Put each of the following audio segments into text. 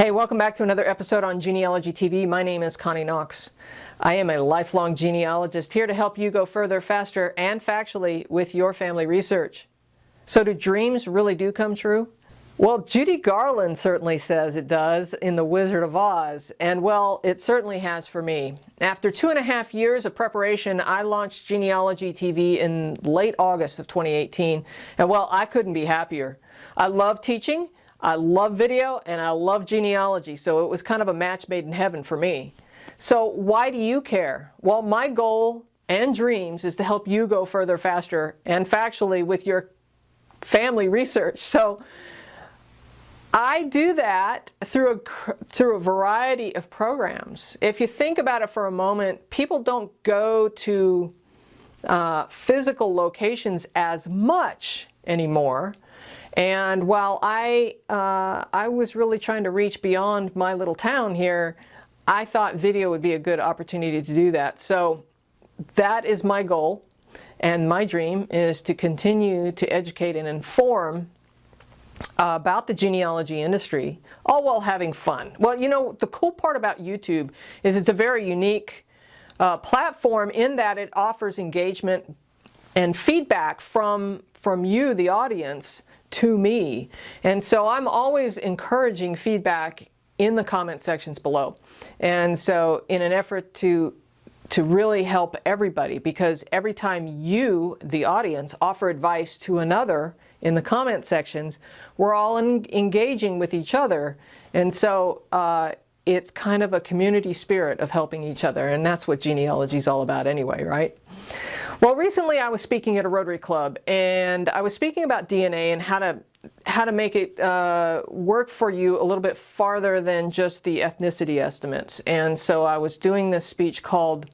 Hey, welcome back to another episode on Genealogy TV. My name is Connie Knox. I am a lifelong genealogist here to help you go further, faster, and factually with your family research. So do dreams really do come true? Well, Judy Garland certainly says it does in The Wizard of Oz, and well, it certainly has for me. After 2.5 years of preparation, I launched Genealogy TV in late August of 2018, and well, I couldn't be happier. I love teaching, I love video, and I love genealogy, so it was kind of a match made in heaven for me. So why do you care? Well, my goal and dreams is to help you go further, faster, and factually with your family research. So I do that through a variety of programs. If you think about it for a moment, people don't go to physical locations as much anymore. And while I was really trying to reach beyond my little town here, I thought video would be a good opportunity to do that. So that is my goal, and my dream is to continue to educate and inform about the genealogy industry, all while having fun. Well, you know, the cool part about YouTube is it's a very unique platform in that it offers engagement and feedback from you, the audience, to me. And so I'm always encouraging feedback in the comment sections below. And so in an effort to really help everybody, because every time you, the audience, offer advice to another in the comment sections, we're all engaging with each other. And so it's kind of a community spirit of helping each other. And that's what genealogy is all about anyway, right? Well, recently I was speaking at a Rotary Club, and I was speaking about DNA and how to make it work for you a little bit farther than just the ethnicity estimates. And so I was doing this speech called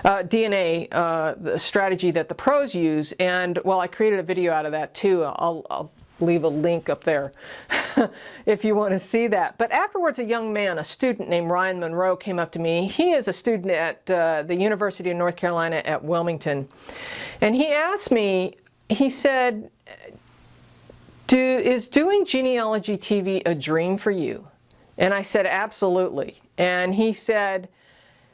DNA, the strategy that the pros use, and well, I created a video out of that too. I'll leave a link up there if you want to see that. But afterwards, a young man, a student named Ryan Monroe, came up to me. He is a student at the University of North Carolina at Wilmington, and he asked me, he said, is doing Genealogy TV a dream for you? And I said, absolutely. And he said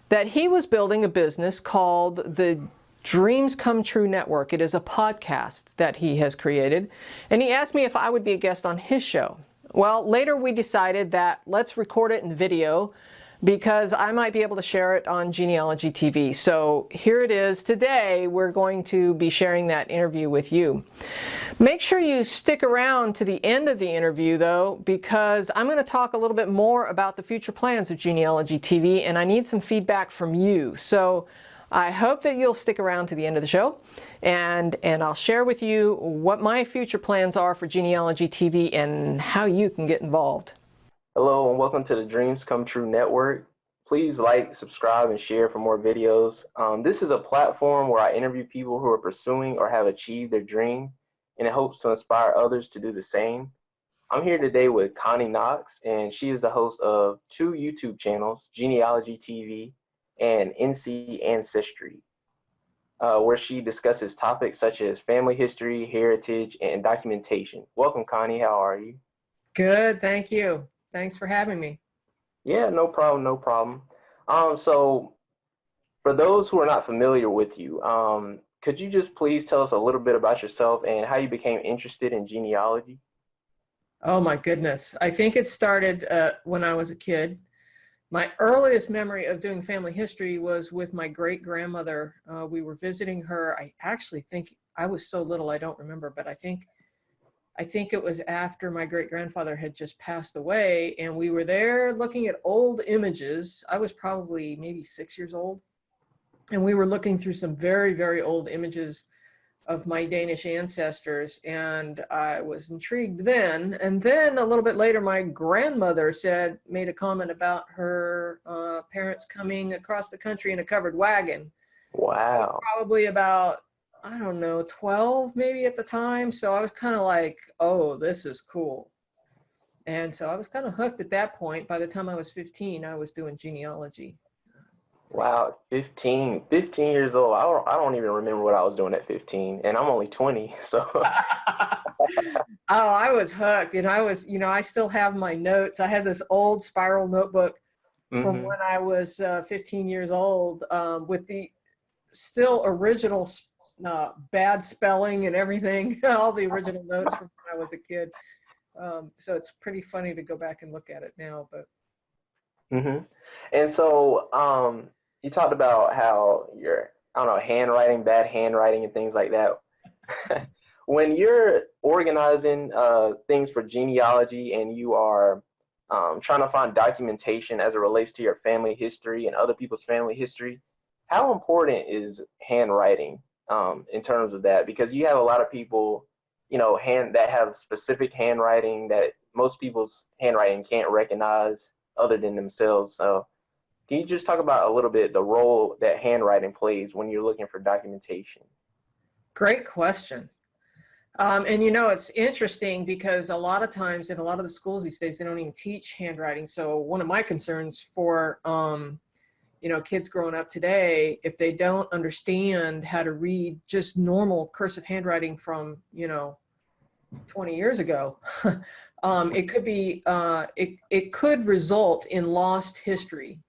that he was building a business called the Dreams Come True Network. It is a podcast that he has created. And he asked me if I would be a guest on his show. Well, later we decided that let's record it in video because I might be able to share it on Genealogy TV. So here it is. Today we're going to be sharing that interview with you. Make sure you stick around to the end of the interview though, because I'm going to talk a little bit more about the future plans of Genealogy TV, and I need some feedback from you. So I hope that you'll stick around to the end of the show, and I'll share with you what my future plans are for Genealogy TV and how you can get involved. Hello and welcome to the Dreams Come True Network. Please like, subscribe, and share for more videos. This is a platform where I interview people who are pursuing or have achieved their dream, and it hopes to inspire others to do the same. I'm here today with Connie Knox, and she is the host of 2 YouTube channels, Genealogy TV and ANCESTRY, where she discusses topics such as family history, heritage, and documentation. Welcome, Connie. How are you? Good, thank you. Thanks for having me. Yeah, no problem, no problem. So for those who are not familiar with you, could you just please tell us a little bit about yourself and how you became interested in genealogy? Oh my goodness. I think it started when I was a kid. My earliest memory of doing family history was with my great-grandmother. We were visiting her. I actually think I was so little I don't remember, but I think it was after my great-grandfather had just passed away, and we were there looking at old images. I was probably maybe 6 years old, and we were looking through some very, very old images of my Danish ancestors, and I was intrigued then. And then a little bit later, my grandmother made a comment about her parents coming across the country in a covered wagon. Wow. Probably about, I don't know, 12 maybe at the time. So I was kind of like, oh, this is cool. And so I was kind of hooked at that point. By the time I was 15, I was doing genealogy. Wow, 15 years old. I don't even remember what I was doing at 15, and I'm only 20. So, Oh, I was hooked, and I still have my notes. I have this old spiral notebook from hmm when I was 15 years old, with the still original bad spelling and everything, all the original notes from when I was a kid. So it's pretty funny to go back and look at it now. But hmm And so, you talked about how I don't know, handwriting, bad handwriting, and things like that. When you're organizing things for genealogy and you are trying to find documentation as it relates to your family history and other people's family history, how important is handwriting in terms of that? Because you have a lot of people, that have specific handwriting that most people's handwriting can't recognize other than themselves. So can you just talk about a little bit the role that handwriting plays when you're looking for documentation? great question. And it's interesting because a lot of times in a lot of the schools these days, they don't even teach handwriting. So one of my concerns for, kids growing up today, if they don't understand how to read just normal cursive handwriting from, 20 years ago, it could be, it could result in lost history,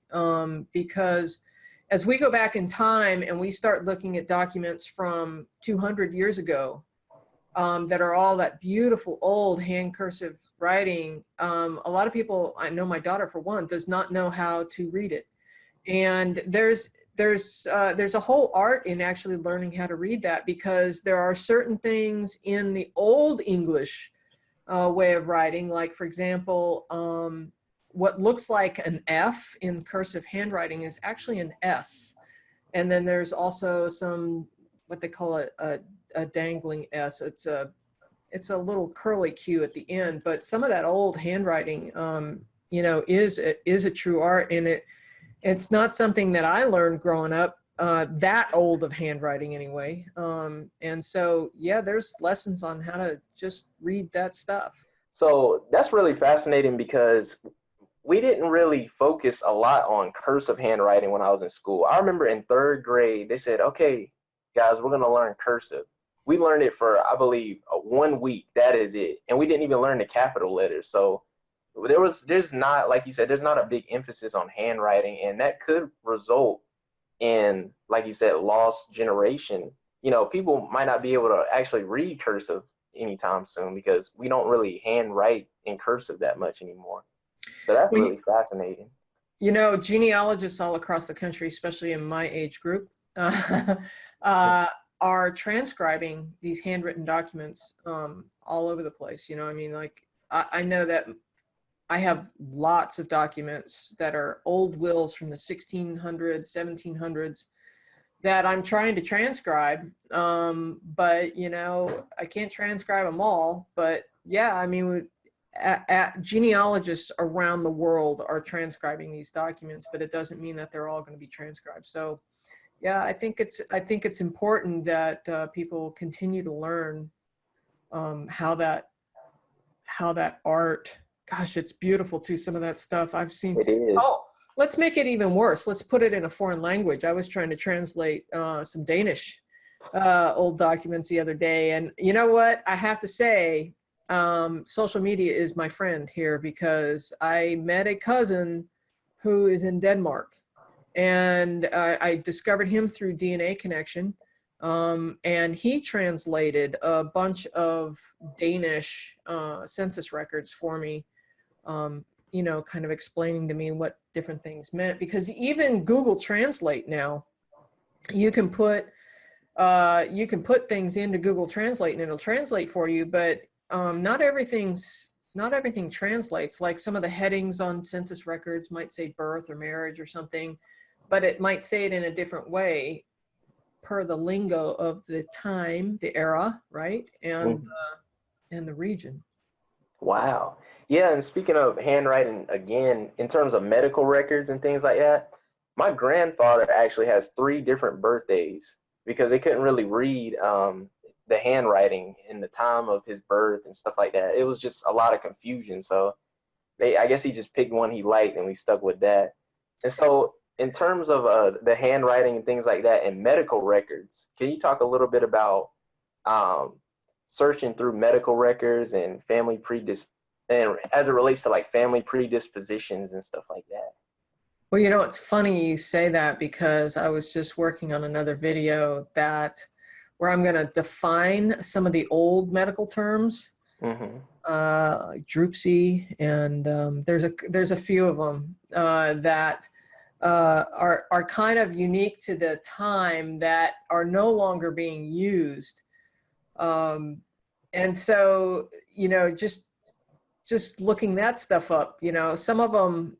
because as we go back in time and we start looking at documents from 200 years ago, that are all that beautiful old hand cursive writing. A lot of people, I know my daughter for one, does not know how to read it. And there's a whole art in actually learning how to read that, because there are certain things in the old English way of writing, like for example, what looks like an F in cursive handwriting is actually an S. And then there's also some, what they call a dangling S. It's a little curly Q at the end, but some of that old handwriting, is a true art, and it's not something that I learned growing up, that old of handwriting anyway. And so, yeah, there's lessons on how to just read that stuff. So that's really fascinating because we didn't really focus a lot on cursive handwriting when I was in school. I remember in third grade, they said, okay, guys, we're going to learn cursive. We learned it for, I believe, 1 week. That is it. And we didn't even learn the capital letters. So there's not, like you said, there's not a big emphasis on handwriting. And that could result in, like you said, lost generation. People might not be able to actually read cursive anytime soon because we don't really handwrite in cursive that much anymore. So that's Well, really fascinating. genealogists all across the country, especially in my age group, uh, are transcribing these handwritten documents, all over the place. I mean, like, I know that I have lots of documents that are old wills from the 1600s, 1700s that I'm trying to transcribe. But, I can't transcribe them all. But yeah, I mean, genealogists around the world are transcribing these documents, but it doesn't mean that they're all going to be transcribed. So yeah, I think it's important that people continue to learn, how that art. Gosh, it's beautiful too. Some of that stuff I've seen. It is. Oh, let's make it even worse. Let's put it in a foreign language. I was trying to translate some Danish old documents the other day, and you know what? I have to say, social media is my friend here, because I met a cousin who is in Denmark, and I discovered him through DNA connection. And he translated a bunch of Danish census records for me, kind of explaining to me what different things meant. Because even Google Translate now, you can put things into Google Translate and it'll translate for you, but not everything translates. Like some of the headings on census records might say birth or marriage or something, but it might say it in a different way per the lingo of the time, the era, right? Mhm. And the region. Wow. Yeah, and speaking of handwriting, again, in terms of medical records and things like that, my grandfather actually has 3 different birthdays because they couldn't really read the handwriting in the time of his birth and stuff like that. It was just a lot of confusion. So I guess he just picked one he liked and we stuck with that. And so in terms of the handwriting and things like that and medical records, can you talk a little bit about searching through medical records and and as it relates to like family predispositions and stuff like that? Well, you know, it's funny you say that because I was just working on another video where I'm going to define some of the old medical terms, like dropsy, and there's a few of them that are kind of unique to the time that are no longer being used. And so, you know, just looking that stuff up, you know, some of them,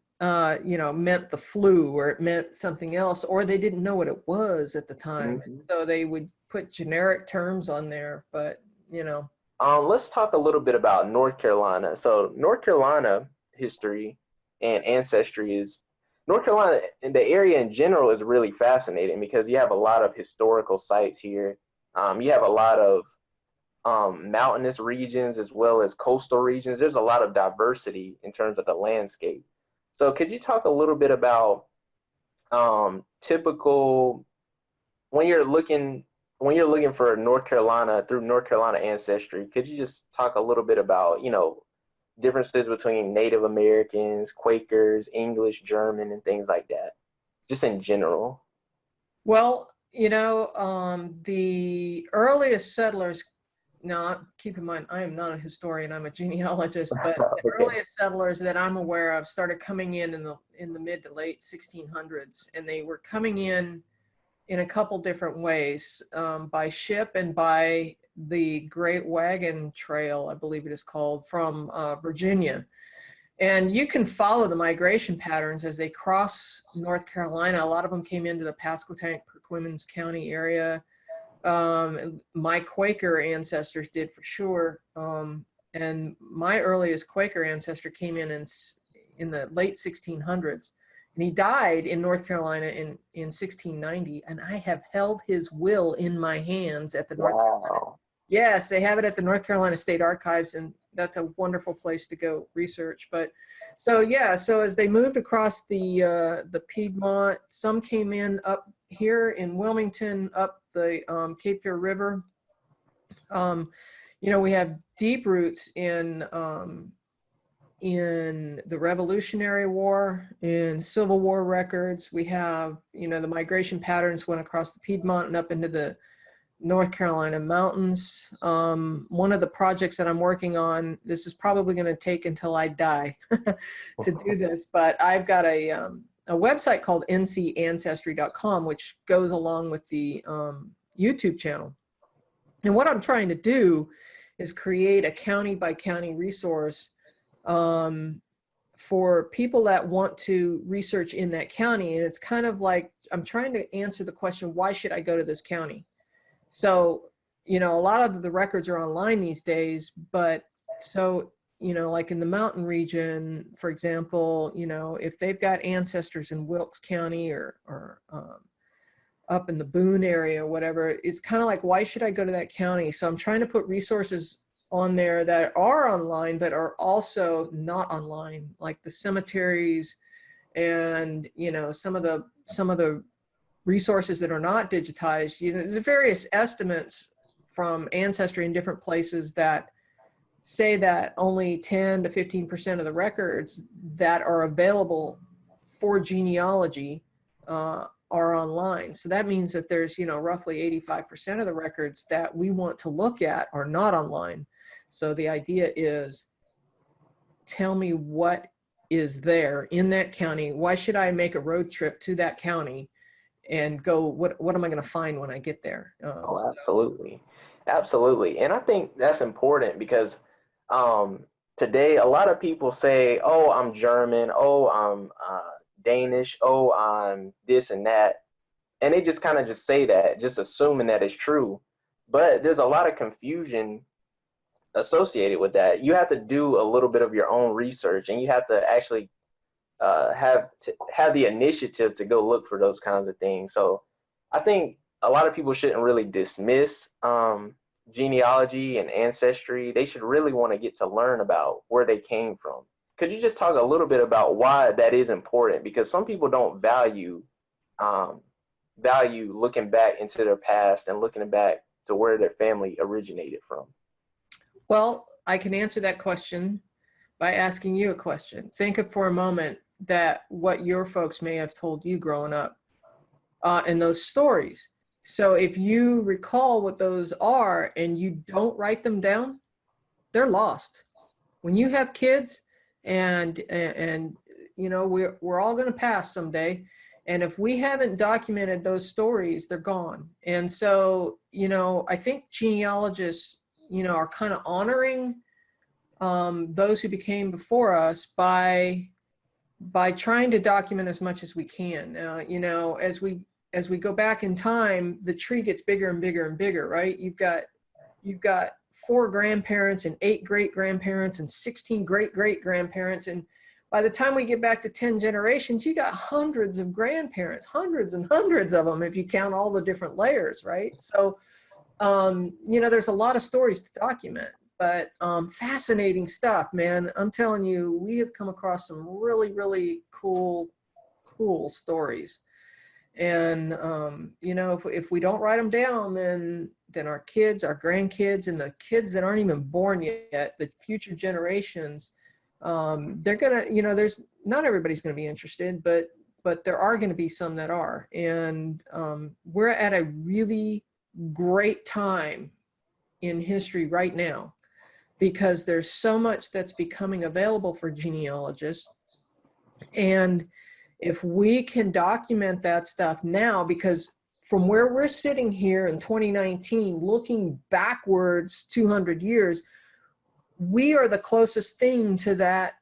you know, meant the flu, or it meant something else, or they didn't know what it was at the time. So they would put generic terms on there, but, you know. Let's talk a little bit about North Carolina. So North Carolina history and ancestry is, North Carolina, and the area in general is really fascinating because you have a lot of historical sites here. You have a lot of mountainous regions as well as coastal regions. There's a lot of diversity in terms of the landscape. So could you talk a little bit about typical, when you're looking for North Carolina through North Carolina ancestry, could you just talk a little bit about, you know, differences between Native Americans, Quakers, English, German, and things like that, just in general? Well, you know, the earliest settlers, now keep in mind, I am not a historian, I'm a genealogist, but the Okay. earliest settlers that I'm aware of started coming in the mid to late 1600s, and they were coming in a couple different ways, by ship and by the Great Wagon Trail, I believe it is called, from Virginia. And you can follow the migration patterns as they cross North Carolina. A lot of them came into the Pasquotank, Perquimans County area. My Quaker ancestors did for sure. And my earliest Quaker ancestor came in the late 1600s. And he died in North Carolina in 1690, and I have held his will in my hands at the North Carolina. Yes, they have it at the North Carolina State Archives, and that's a wonderful place to go research. But so yeah, so as they moved across the Piedmont, some came in up here in Wilmington, up the Cape Fear River. You know, we have deep roots in the Revolutionary War, in Civil War records. We have, you know, the migration patterns went across the Piedmont and up into the North Carolina mountains. One of the projects that I'm working on, this is probably going to take until I die to do this, but I've got a website called ncancestry.com, which goes along with the YouTube channel. And what I'm trying to do is create a county by county resource for people that want to research in that county. And it's kind of like, I'm trying to answer the question, why should I go to this county? So, you know, a lot of the records are online these days, but so, you know, like in the mountain region, for example, you know, if they've got ancestors in Wilkes County or up in the Boone area or whatever, it's kind of like, why should I go to that county? So I'm trying to put resources on there that are online, but are also not online, like the cemeteries and, you know, some of the resources that are not digitized. You know, there's various estimates from Ancestry in different places that say that only 10 to 15% of the records that are available for genealogy are online. So that means that there's, you know, roughly 85% of the records that we want to look at are not online. So the idea is, tell me what is there in that county. Why should I make a road trip to that county and go, what am I going to find when I get there? Oh, absolutely. Absolutely. And I think that's important because today a lot of people say, oh, I'm German, oh, I'm Danish, oh, I'm this and that. And they just kind of just say that, just assuming that it's true. But there's a lot of confusion associated with that. You have to do a little bit of your own research, and you have to actually have the initiative to go look for those kinds of things. So I think a lot of people shouldn't really dismiss genealogy and ancestry. They should really want to get to learn about where they came from, could you just talk a little bit about why that is important? Because some people don't value looking back into their past and looking back to where their family originated from. Well, I can answer that question by asking you a question. Think of for a moment that what your folks may have told you growing up in those stories. So if you recall what those are and you don't write them down, they're lost. When you have kids and you know, we're all going to pass someday. And if we haven't documented those stories, they're gone. And so, you know, I think genealogists, you know, are kind of honoring those who became before us by trying to document as much as we can. You know, as we go back in time, the tree gets bigger and bigger and bigger, right? You've got 4 grandparents and 8 great-grandparents and 16 great-great-grandparents. And by the time we get back to 10 generations, you got hundreds of grandparents, hundreds and hundreds of them if you count all the different layers, right? So, you know, there's a lot of stories to document, but fascinating stuff, man. I'm telling you, we have come across some really, really cool stories. And, you know, if we don't write them down, then our kids, our grandkids, and the kids that aren't even born yet, the future generations, they're gonna, you know, not everybody's gonna be interested, but there are gonna be some that are. And we're at a really great time in history right now, because there's so much that's becoming available for genealogists. And if we can document that stuff now, because from where we're sitting here in 2019, looking backwards 200 years, we are the closest thing to that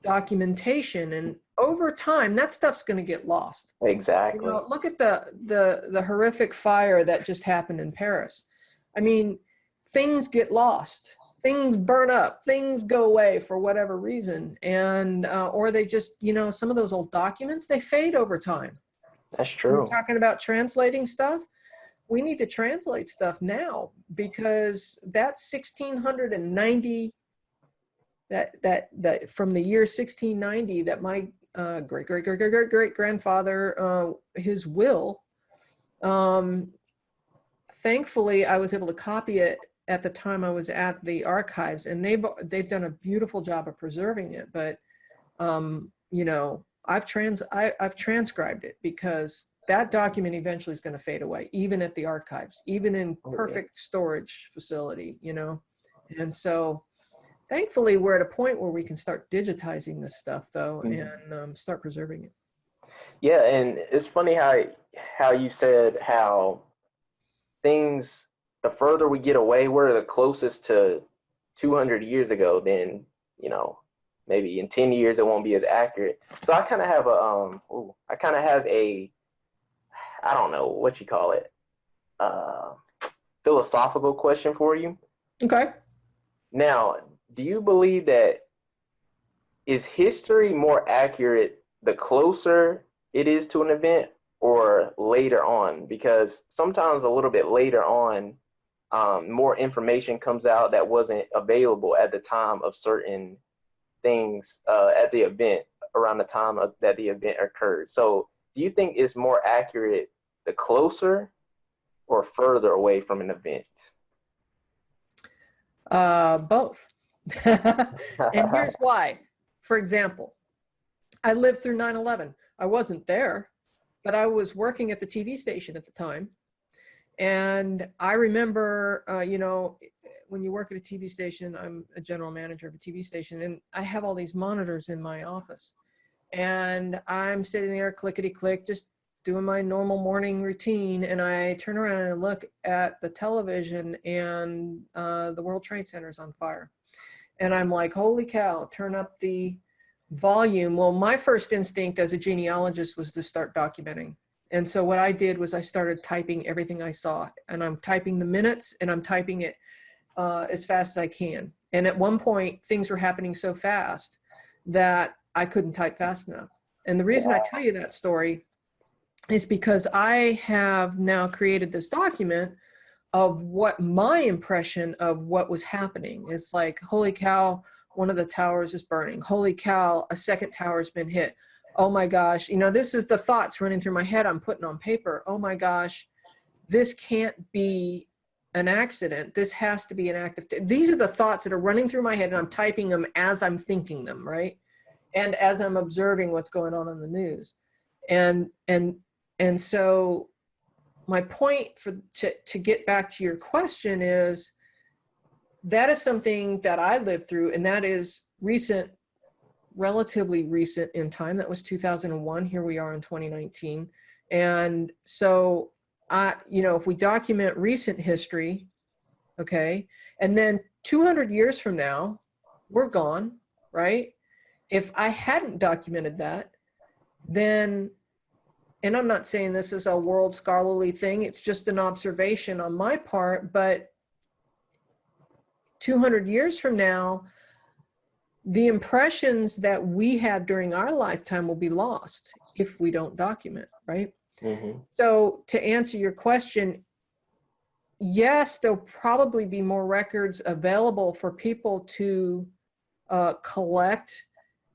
documentation. And over time, that stuff's going to get lost. Exactly. You know, look at the horrific fire that just happened in Paris. I mean, things get lost. Things burn up, things go away for whatever reason. And, or they just, you know, some of those old documents, they fade over time. That's true. We're talking about translating stuff. We need to translate stuff now, because that 1690, that from the year 1690, that my great grandfather, his will, thankfully I was able to copy it at the time I was at the archives, and they've done a beautiful job of preserving it. But you know, I've transcribed it, because that document eventually is going to fade away, even at the archives, even in perfect storage facility, you know. And so thankfully we're at a point where we can start digitizing this stuff, though, and start preserving it. Yeah, and it's funny how you said how things, the further we get away, we're the closest to 200 years ago. Then, you know, maybe in 10 years it won't be as accurate. So I kind of have a I don't know what you call it, philosophical question for you. Okay. Now, do you believe that is history more accurate the closer it is to an event, or later on? Because sometimes a little bit later on, more information comes out that wasn't available at the time of certain things at the event, around the time that the event occurred. So do you think it's more accurate the closer or further away from an event? Both. And here's why. For example, I lived through 9/11. I wasn't there, but I was working at the TV station at the time. And I remember, you know, when you work at a TV station, I'm a general manager of a TV station, and I have all these monitors in my office. And I'm sitting there clickety-click, just doing my normal morning routine, and I turn around and look at the television, and the World Trade Center is on fire. And I'm like, holy cow, turn up the volume. Well, my first instinct as a genealogist was to start documenting. And so what I did was I started typing everything I saw, and I'm typing the minutes, and I'm typing it as fast as I can. And at one point, things were happening so fast that I couldn't type fast enough. And the reason I tell you that story is because I have now created this document of what my impression of what was happening. It's like, holy cow, one of the towers is burning. Holy cow, a second tower has been hit. Oh my gosh, you know, this is the thoughts running through my head I'm putting on paper. Oh my gosh, this can't be an accident. This has to be an act of, these are the thoughts that are running through my head, and I'm typing them as I'm thinking them, right? And as I'm observing what's going on in the news. And so my point to get back to your question is, that is something that I lived through, and that is recent, relatively recent in time. That was 2001. Here we are in 2019. And so, you know, if we document recent history, okay, and then 200 years from now, we're gone, right? If I hadn't documented that, then, and I'm not saying this is a world scholarly thing, it's just an observation on my part, but 200 years from now, the impressions that we have during our lifetime will be lost if we don't document, right? Mm-hmm. So to answer your question, yes, there'll probably be more records available for people to collect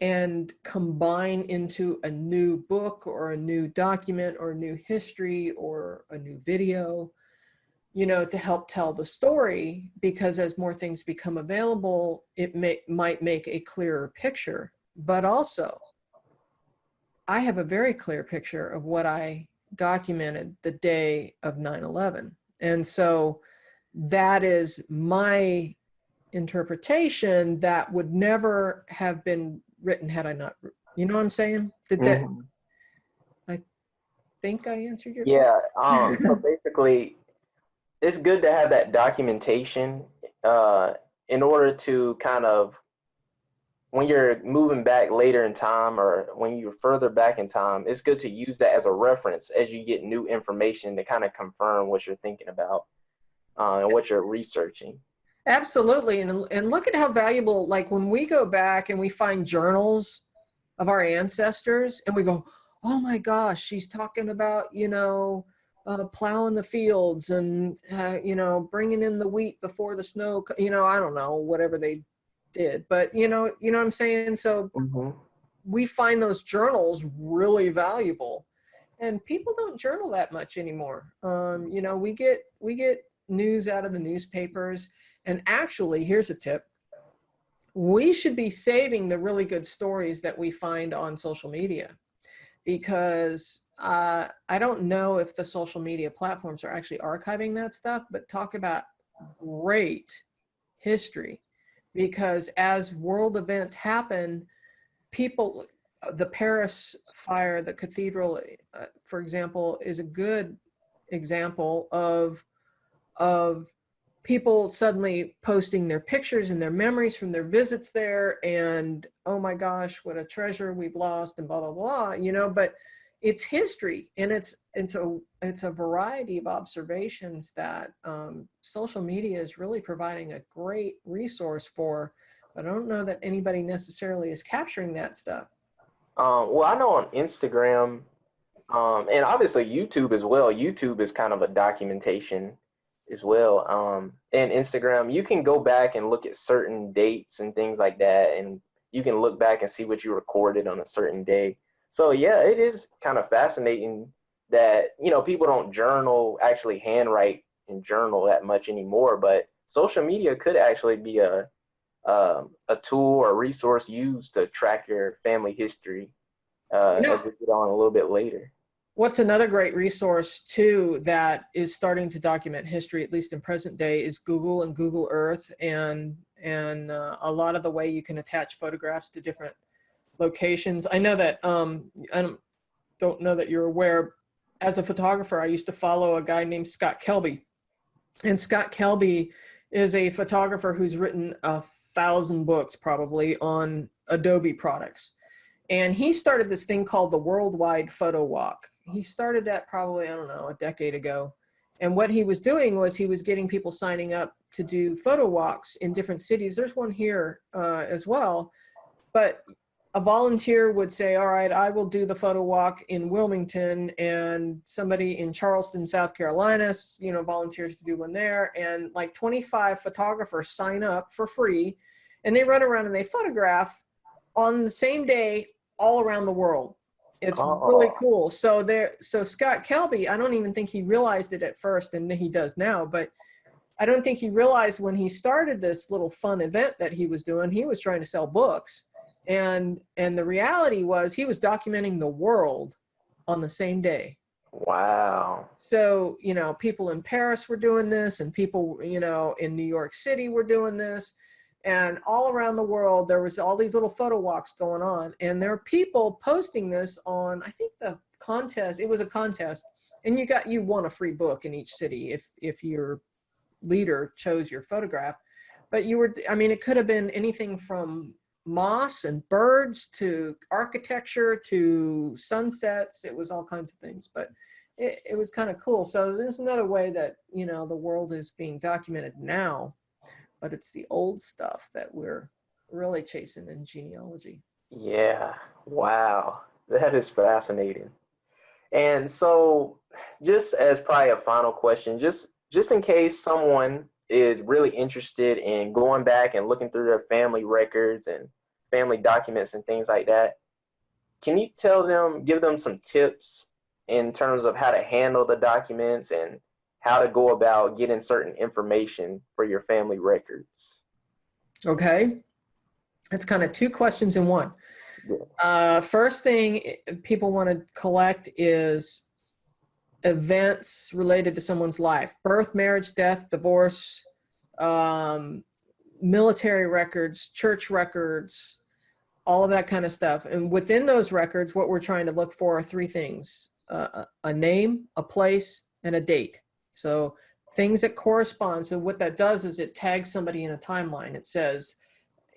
and combine into a new book or a new document or a new history or a new video, you know, to help tell the story, because as more things become available, it might make a clearer picture. But also, I have a very clear picture of what I documented the day of 9/11. And so that is my interpretation that would never have been written had I not, you know what I'm saying? Did that, I think I answered your question. So basically, it's good to have that documentation in order to kind of, when you're moving back later in time or when you're further back in time, it's good to use that as a reference as you get new information to kind of confirm what you're thinking about and what you're researching. Absolutely. And look at how valuable, like when we go back and we find journals of our ancestors and we go, oh my gosh, she's talking about, you know, plowing the fields and, you know, bringing in the wheat before the snow, you know, I don't know, whatever they did, but you know what I'm saying? So we find those journals really valuable, and people don't journal that much anymore. You know, we get news out of the newspapers, and actually, here's a tip. We should be saving the really good stories that we find on social media, because I don't know if the social media platforms are actually archiving that stuff, but talk about great history. Because as world events happen, people, the Paris fire, the cathedral, for example, is a good example of people suddenly posting their pictures and their memories from their visits there, and oh my gosh, what a treasure we've lost, and blah blah blah, you know. But it's history, and it's a variety of observations that social media is really providing a great resource for. But I don't know that anybody necessarily is capturing that stuff. Well, I know on Instagram and obviously YouTube as well. YouTube is kind of a documentation as well. And Instagram, you can go back and look at certain dates and things like that, and you can look back and see what you recorded on a certain day. So yeah, it is kind of fascinating that, you know, people don't journal, actually handwrite and journal that much anymore, but social media could actually be a tool or a resource used to track your family history as we get on a little bit later. What's another great resource too that is starting to document history, at least in present day, is Google and Google Earth, and a lot of the way you can attach photographs to different locations. I know that I don't know that you're aware. As a photographer, I used to follow a guy named Scott Kelby, and Scott Kelby is a photographer who's written 1,000 books probably on Adobe products. And he started this thing called the Worldwide Photo Walk. He started that probably, I don't know, a decade ago. And what he was doing was he was getting people signing up to do photo walks in different cities. There's one here as well. But a volunteer would say, all right, I will do the photo walk in Wilmington, and somebody in Charleston, South Carolina, you know, volunteers to do one there. And like 25 photographers sign up for free, and they run around and they photograph on the same day all around the world. It's really cool. So Scott Kelby, I don't even think he realized it at first, and he does now, but I don't think he realized when he started this little fun event that he was doing, he was trying to sell books. And the reality was he was documenting the world on the same day. Wow. So, you know, people in Paris were doing this, and people, you know, in New York City were doing this. And all around the world, there was all these little photo walks going on. And there are people posting this on, I think the contest, it was a contest. And you won a free book in each city if your leader chose your photograph. But I mean, it could have been anything from moss and birds to architecture to sunsets. It was all kinds of things, but it was kind of cool. So there's another way that, you know, the world is being documented now, but it's the old stuff that we're really chasing in genealogy. Yeah. Wow. That is fascinating. And so just as probably a final question, just in case someone is really interested in going back and looking through their family records and family documents and things like that, can you give them some tips in terms of how to handle the documents and how to go about getting certain information for your family records? Okay. That's kind of two questions in one. Yeah. First thing people want to collect is events related to someone's life: birth, marriage, death, divorce, military records, church records, all of that kind of stuff. And within those records, what we're trying to look for are three things: a name, a place, and a date. So things that correspond. So what that does is it tags somebody in a timeline. It says,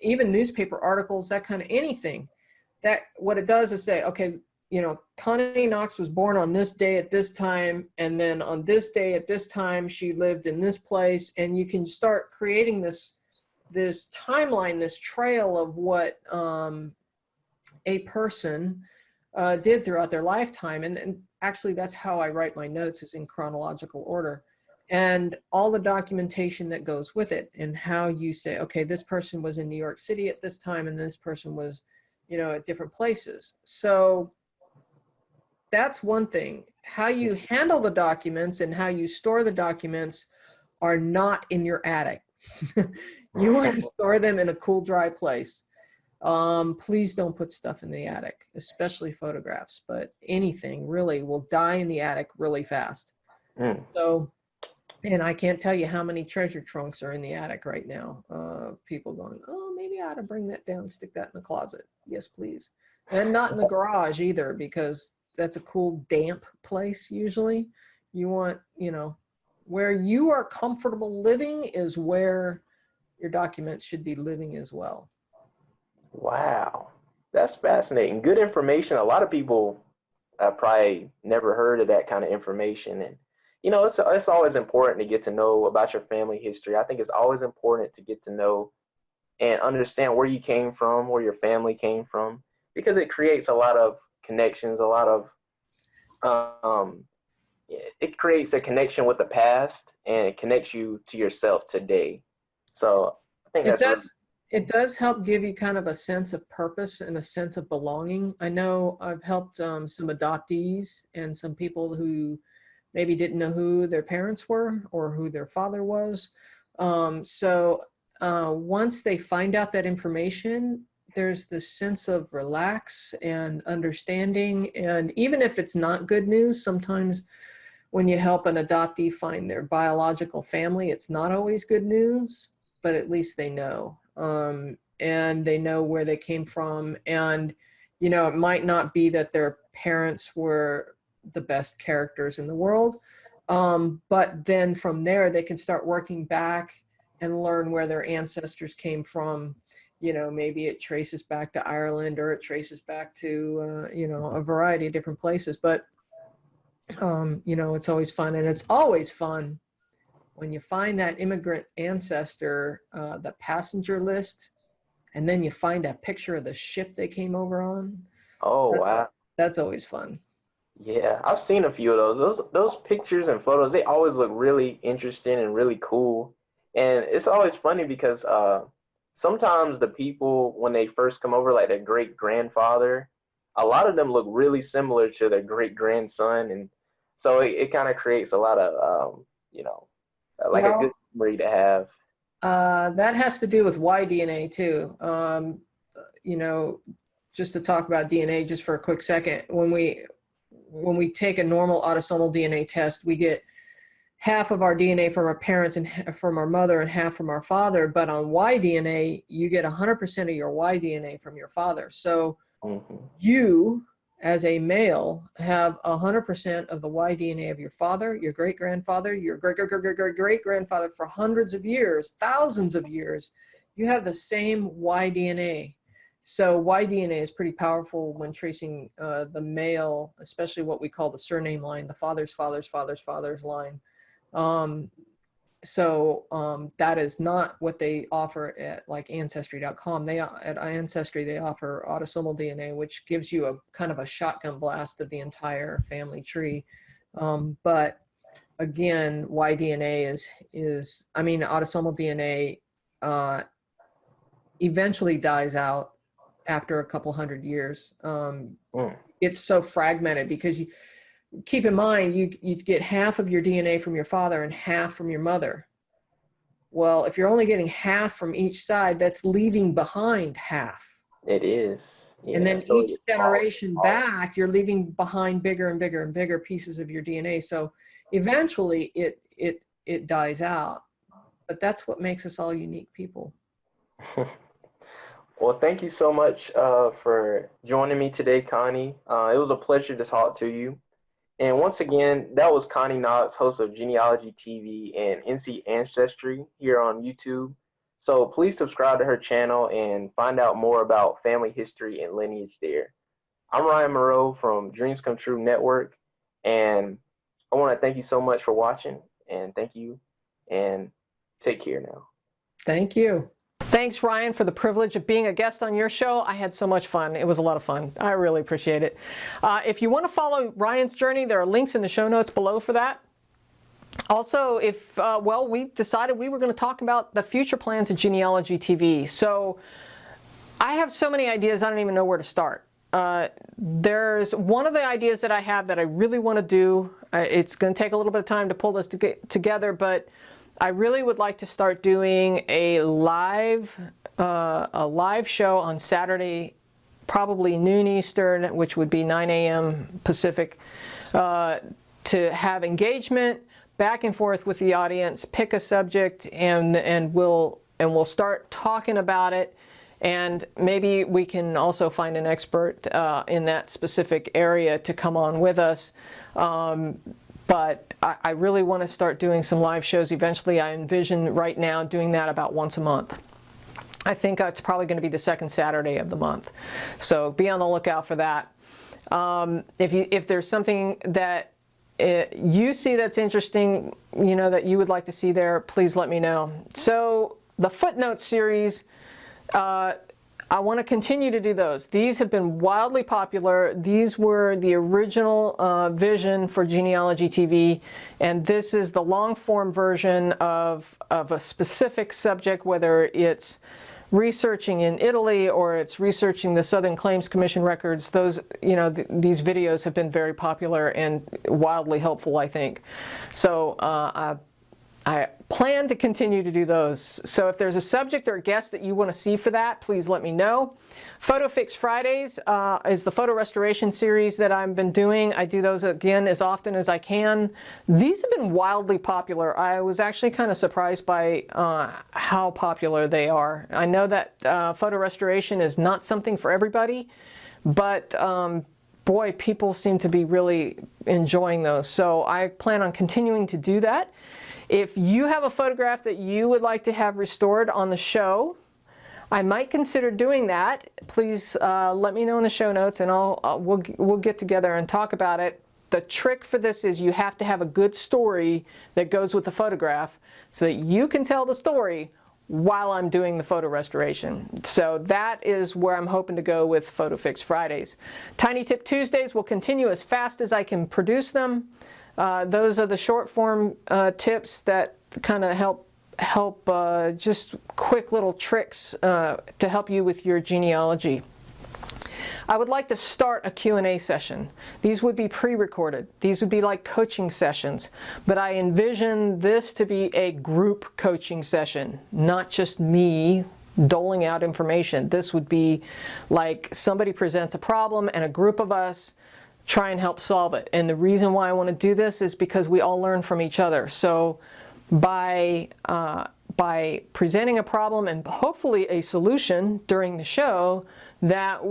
even newspaper articles, that kind of anything, that what it does is say, okay, you know, Connie Knox was born on this day at this time, and then on this day at this time, she lived in this place. And you can start creating this timeline, this trail of what a person did throughout their lifetime. And actually, that's how I write my notes, is in chronological order. And all the documentation that goes with it, and how you say, okay, this person was in New York City at this time, and this person was, you know, at different places. So that's one thing. How you handle the documents and how you store the documents are not in your attic. You want to store them in a cool, dry place. Please don't put stuff in the attic, especially photographs, but anything really will die in the attic really fast. So, and I can't tell you how many treasure trunks are in the attic right now. People going, oh, maybe I ought to bring that down, stick that in the closet. Yes, please. And not in the garage either, because that's a cool, damp place usually. You want, you know, where you are comfortable living is where your documents should be living as well. Wow. That's fascinating. Good information. A lot of people probably never heard of that kind of information. And, you know, it's always important to get to know about your family history. I think it's always important to get to know and understand where you came from, where your family came from, because it creates a lot of connections, a lot of, it creates a connection with the past, and it connects you to yourself today. So I think it does help give you kind of a sense of purpose and a sense of belonging. I know I've helped some adoptees and some people who maybe didn't know who their parents were or who their father was. So once they find out that information, there's this sense of relax and understanding. And even if it's not good news, sometimes when you help an adoptee find their biological family, it's not always good news, but at least they know. And they know where they came from. And, you know, it might not be that their parents were the best characters in the world, but then from there, they can start working back and learn where their ancestors came from. You know, maybe it traces back to Ireland, or it traces back to, you know, a variety of different places. But, you know, it's always fun. And it's always fun when you find that immigrant ancestor, the passenger list, and then you find a picture of the ship they came over on. Oh, wow. That's always fun. Yeah, I've seen a few of those. Those pictures and photos, they always look really interesting and really cool. And it's always funny because sometimes the people, when they first come over, like their great grandfather, a lot of them look really similar to their great grandson. And so it kind of creates a lot of, you know, like a good memory to have. That has to do with YDNA too. You know, just to talk about DNA just for a quick second, when we take a normal autosomal DNA test, we get half of our DNA from our parents and from our mother and half from our father. But on YDNA, you get 100% of your YDNA from your father. So you, as a male, have 100% of the YDNA of your father, your great-grandfather, your great-great-great-great-great-grandfather for hundreds of years, thousands of years. You have the same YDNA. So YDNA is pretty powerful when tracing the male, especially what we call the surname line, the father's father's father's father's line. That is not what they offer at like Ancestry.com. At Ancestry, they offer autosomal DNA, which gives you a kind of a shotgun blast of the entire family tree. But again, YDNA autosomal DNA eventually dies out after a couple hundred years. It's so fragmented because you keep in mind, you get half of your DNA from your father and half from your mother. Well, if you're only getting half from each side, that's leaving behind half. It is. Yeah, and then so each generation back, you're leaving behind bigger and bigger and bigger pieces of your DNA. So eventually it dies out. But that's what makes us all unique people. Well, thank you so much for joining me today, Connie. It was a pleasure to talk to you. And once again, that was Connie Knox, host of Genealogy TV and NC Ancestry here on YouTube. So please subscribe to her channel and find out more about family history and lineage there. I'm Ryan Monroe from Dreams Come True Network, and I want to thank you so much for watching, and thank you, and take care now. Thank you. Thanks, Ryan, for the privilege of being a guest on your show. I had so much fun. It was a lot of fun. I really appreciate it. If you want to follow Ryan's journey, there are links in the show notes below for that. Also, we decided we were going to talk about the future plans of Genealogy TV. So I have so many ideas, I don't even know where to start. There's one of the ideas that I have that I really want to do. It's going to take a little bit of time to pull this together, but I really would like to start doing a live show on Saturday, probably noon Eastern, which would be 9 a.m. Pacific, to have engagement back and forth with the audience, pick a subject, and we'll start talking about it. And maybe we can also find an expert in that specific area to come on with us. But I really want to start doing some live shows eventually. I envision right now doing that about once a month. I think it's probably going to be the second Saturday of the month. So be on the lookout for that. If there's something that you see that's interesting, that you would like to see there, please let me know. So the footnote series, I want to continue to do those. These have been wildly popular. These were the original vision for Genealogy TV, and this is the long-form version of a specific subject, whether it's researching in Italy or it's researching the Southern Claims Commission records. Those, these videos have been very popular and wildly helpful, I think. So I plan to continue to do those. So if there's a subject or a guest that you want to see for that, please let me know. Photo Fix Fridays is the photo restoration series that I've been doing. I do those again as often as I can. These have been wildly popular. I was actually kind of surprised by how popular they are. I know that photo restoration is not something for everybody, but boy, people seem to be really enjoying those. So I plan on continuing to do that. If you have a photograph that you would like to have restored on the show, I might consider doing that. Please let me know in the show notes, and we'll get together and talk about it. The trick for this is you have to have a good story that goes with the photograph so that you can tell the story while I'm doing the photo restoration. So that is where I'm hoping to go with Photo Fix Fridays. Tiny Tip Tuesdays will continue as fast as I can produce them. Those are the short form tips that kind of help just quick little tricks to help you with your genealogy. I would like to start a Q&A session. These would be pre-recorded. These would be like coaching sessions, but I envision this to be a group coaching session, not just me doling out information. This would be like somebody presents a problem and a group of us try and help solve it. And the reason why I want to do this is because we all learn from each other. So by presenting a problem and hopefully a solution during the show, that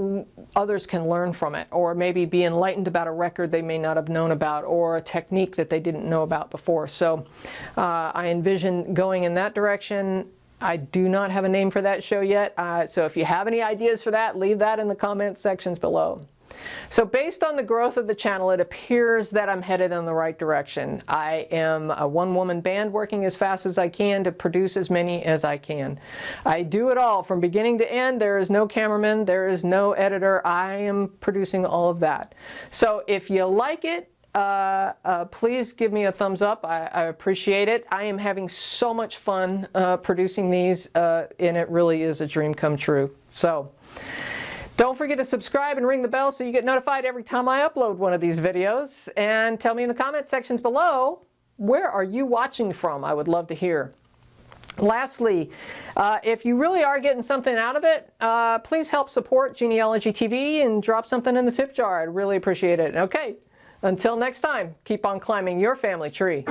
others can learn from it, or maybe be enlightened about a record they may not have known about, or a technique that they didn't know about before. So I envision going in that direction. I do not have a name for that show yet, so if you have any ideas for that, leave that in the comment sections below. So based on the growth of the channel, it appears that I'm headed in the right direction. I am a one-woman band working as fast as I can to produce as many as I can. I do it all from beginning to end. There is no cameraman, there is no editor. I am producing all of that. So if you like it, please give me a thumbs up. I appreciate it. I am having so much fun producing these, and it really is a dream come true. So don't forget to subscribe and ring the bell so you get notified every time I upload one of these videos. And tell me in the comment sections below, where are you watching from? I would love to hear. Lastly, if you really are getting something out of it, please help support Genealogy TV and drop something in the tip jar. I'd really appreciate it. Okay, until next time, keep on climbing your family tree.